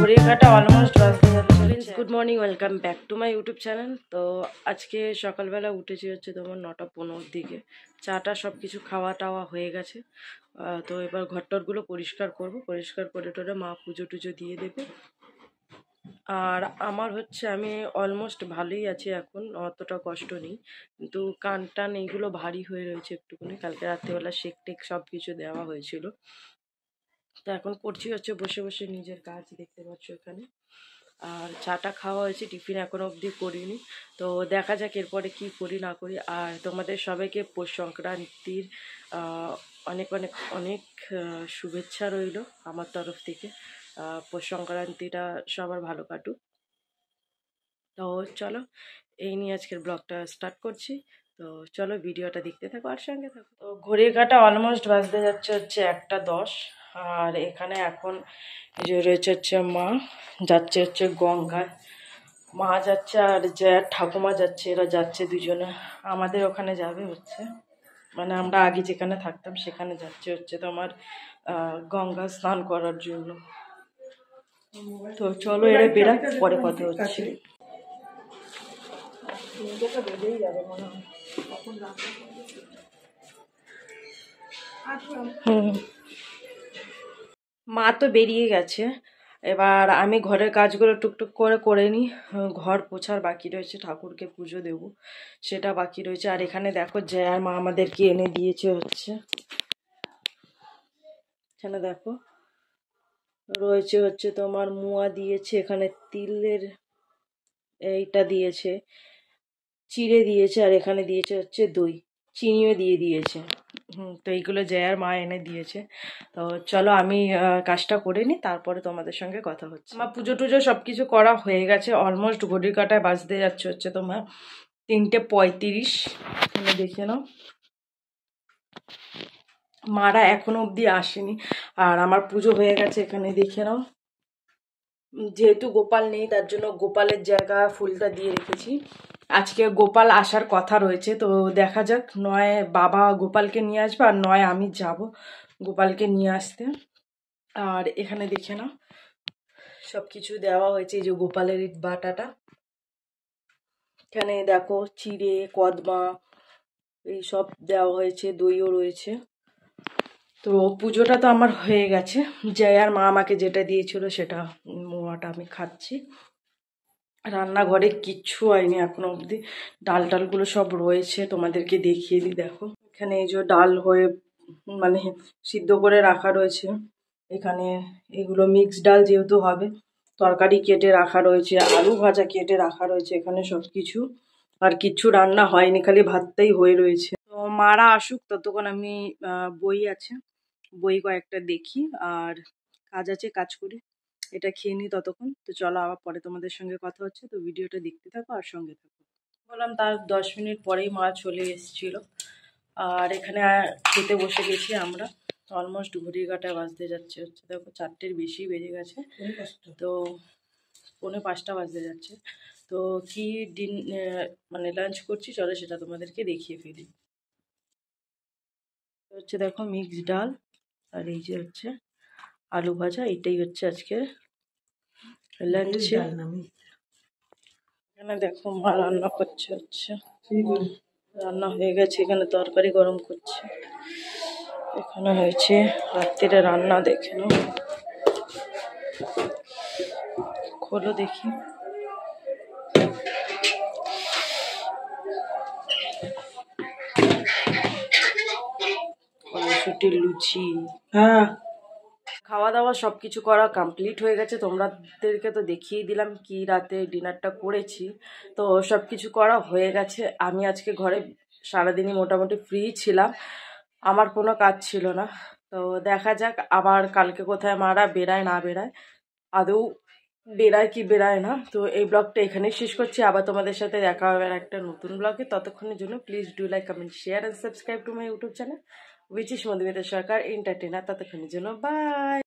ঘড়ির কাঁটা অলমোস্ট বাজতে যাচ্ছে। Good morning, welcome back to my YouTube channel. তো আজকে সকালবেলা উঠেছি হচ্ছে তোমার 9:15 দিকে। চাটা সব কিছু খাওয়া টাওয়া হয়ে গেছে। তো এবার ঘরটরগুলো পরিষ্কার করব, পরিষ্কার করে টোরে মা পুজো টুজো দিয়ে দেবে। আর আমার হচ্ছে আমি অলমোস্ট ভালোই আছি এখন, অতটা কষ্ট নেই, কিন্তু কান টান এইগুলো ভারী হয়ে রয়েছে একটুখানি। কালকে রাত্রিবেলা শেক টেক সব কিছু দেওয়া হয়েছিল। তো এখন করছি হচ্ছে বসে বসে নিজের কাজ, দেখতে পাচ্ছ এখানে। আর চাটা খাওয়া হয়েছে, টিফিন এখনো অবধি করিনি। তো দেখা যাক এরপরে কি করি না করি। আর তোমাদের সবাইকে পৌষ সংক্রান্তির অনেক অনেক অনেক শুভেচ্ছা রইল আমার তরফ থেকে। পৌষ সংক্রান্তিটা সবার ভালো কাটুক। তো চলো, এই নিয়ে আজকের ব্লগটা স্টার্ট করছি। তো চলো ভিডিওটা দেখতে থাকো আর সঙ্গে থাকো। তো ঘড়ির কাঁটা অলমোস্ট বাজতে যাচ্ছে হচ্ছে 1:10। আর এখানে এখন যে রয়েছে হচ্ছে মা যাচ্ছে হচ্ছে গঙ্গায়। মা যাচ্ছে আর যে ঠাকুমা যাচ্ছে, এরা যাচ্ছে দুজনে। আমাদের ওখানে যাবে হচ্ছে, মানে আমরা আগে যেখানে থাকতাম সেখানে যাচ্ছে হচ্ছে তোমার গঙ্গা স্নান করার জন্য। তো চলো এরা বেরাক, পরে কথা হচ্ছে। মা তো বেরিয়ে গেছে, এবার আমি ঘরের কাজগুলো টুকটুক করে করে নিই। ঘর পোছার বাকি রয়েছে, ঠাকুরকে পুজো দেব সেটা বাকি রয়েছে। আর এখানে দেখো জয়ার মা আমাদেরকে এনে দিয়েছে হচ্ছে, এখানে দেখো রয়েছে হচ্ছে তোমার মুয়া দিয়েছে, এখানে তিলের এইটা দিয়েছে, চিড়ে দিয়েছে, আর এখানে দিয়েছে হচ্ছে দই, চিনিও দিয়ে দিয়েছে। তো এইগুলো জয়ার মা এনে দিয়েছে। তো চলো আমি কাজটা করে নিই, তারপরে তোমাদের সঙ্গে কথা হচ্ছে। আমার পুজো টুজো সব কিছু করা হয়ে গেছে অলমোস্ট। ঘড়ির কাঁটায় বাজতে যাচ্ছে হচ্ছে তোমার 3:35। এখানে দেখে নাও, মারা এখনো অবধি আসেনি। আর আমার পুজো হয়ে গেছে, এখানে দেখে নাও। যেহেতু গোপাল নেই তার জন্য গোপালের জায়গা ফুলটা দিয়ে রেখেছি। আজকে গোপাল আসার কথা রয়েছে, তো দেখা যাক, নয় বাবা গোপালকে নিয়ে আসবে আর নয় আমি যাব গোপালকে নিয়ে আসতে। আর এখানে দেখে নাও সব কিছু দেওয়া হয়েছে, এই যে গোপালের বাটাটা, এখানে দেখো চিড়ে কদমা এইসব দেওয়া হয়েছে, দইও রয়েছে। তো পুজোটা তো আমার হয়ে গেছে। জয়ার মা আমাকে যেটা দিয়েছিল সেটা মোয়াটা আমি খাচ্ছি। রান্নাঘরে কিচ্ছু হয়নি এখনো অবধি, ডাল টালগুলো সব রয়েছে, তোমাদেরকে দেখিয়ে দিই। দেখো এখানে এই যে ডাল হয়ে মানে সিদ্ধ করে রাখা রয়েছে। এখানে এগুলো মিক্স ডাল যেহেতু হবে, তরকারি কেটে রাখা রয়েছে, আলু ভাজা কেটে রাখা রয়েছে, এখানে সব কিছু। আর কিচ্ছু রান্না হয়নি, খালি ভাতটাই হয়ে রয়েছে। তো মারা আসুক ততক্ষণ আমি বই আছে, বই কয়েকটা দেখি, আর কাজ আছে কাজ করি, এটা খেয়ে নিই ততক্ষণ। তো চলো আবার পরে তোমাদের সঙ্গে কথা হচ্ছে। তো ভিডিওটা দেখতে থাকো আর সঙ্গে থাকো। বললাম তার 10 মিনিট পরেই মা চলে এসেছিল। আর এখানে খেতে বসে গেছি আমরা। অলমোস্ট ঘড়ির কাঁটায় বাজতে যাচ্ছে হচ্ছে দেখো 4টের বেশি বেজে গেছে। তো 4:45 বাজতে যাচ্ছে। তো কি মানে লাঞ্চ করছি চলো সেটা তোমাদেরকে দেখিয়ে ফেলি। হচ্ছে দেখো মিক্স ডাল, আর এই যে হচ্ছে আলু ভাজা, এটাই হচ্ছে আজকে লাঞ্চে। এখানে দেখো মা রান্না করছে হচ্ছে, রান্না হয়ে গেছে, এখানে তরকারি গরম করছে। এখানে হয়েছে রাত্রিরে রান্না, দেখে নাও, খোলো দেখি। কড়াইশুঁটির লুচি, হ্যাঁ। খাওয়া দাওয়া সব কিছু করা কমপ্লিট হয়ে গেছে। তোমাদেরকে তো দেখিয়ে দিলাম কি রাতে ডিনারটা করেছি। তো সব কিছু করা হয়ে গেছে। আমি আজকে ঘরে সারাদিনই মোটামুটি ফ্রি ছিলাম, আমার কোনো কাজ ছিল না। তো দেখা যাক আবার কালকে কোথায় মারা বেড়ায় না বেড়ায়, আদৌ বেড়ায় কি বেড়ায় না। তো এই ব্লগটা এখানেই শেষ করছি, আবার তোমাদের সাথে দেখা হবে একটা নতুন ব্লগে। ততক্ষণের জন্য please do like, comment, share and subscribe to my YouTube channel which is Madhumita Sarkar entertainer. ততক্ষণের জন্য বাই।